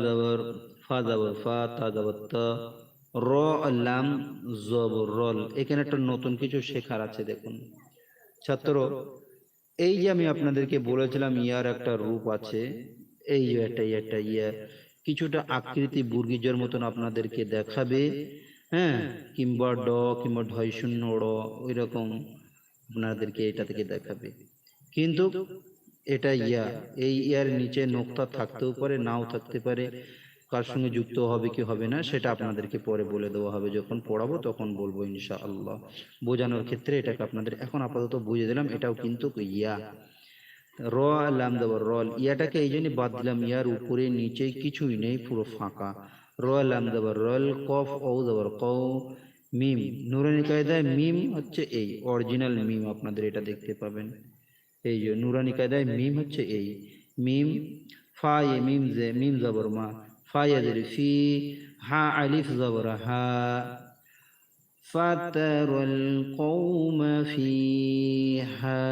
জবর ফা জবর ফা, তা জবর তা, র লাম জবর রল। এখানে একটা নতুন কিছু শেখার আছে দেখুন ছাত্র। এই যে আমি আপনাদেরকে বলেছিলাম ইয়ার একটা রূপ আছে, এই যে একটা ইয়া কিছুটা আকৃতি বুর্গিজের মতন আপনাদেরকে দেখাবে, হ্যাঁ, কিংবা ড কিংবা ঢয় শূন্য ড়, ওই রকম আপনাদেরকে এটা থেকে দেখাবে। কিন্তু এটা ইয়া, এই ইয়ার নিচে নোক্তা থাকতেও পারে নাও থাকতে পারে, কার সঙ্গে যুক্ত হবে কি হবে না সেটা আপনাদেরকে পরে বলে দেওয়া হবে, যখন পড়াবো তখন বলবো ইনশাআল্লাহ। বোঝানোর ক্ষেত্রে এটাকে আপনাদের এখন আপাতত বুঝিয়ে দিলাম, এটাও কিন্তু ইয়া। র লাম দেবর রল, ইয়াটাকে এই জন্য বাদ দিলাম, ইয়ার উপরে নিচে কিছুই নেই, পুরো ফাঁকা। র লাম দেবর রল, কফ ও দেবর কও, মিম নুরানি কায়দায় মিম হচ্ছে এই অরিজিনাল মিম, আপনাদের এটা দেখতে পাবেন। এই যে নুরানি কায়দায় মিম হচ্ছে এই মিম। ফা ইয়ে মিম জে মিম জবর মা, ফা ইয়াজের ফি, হা আলিফ জবর হা, فترى القوم فيها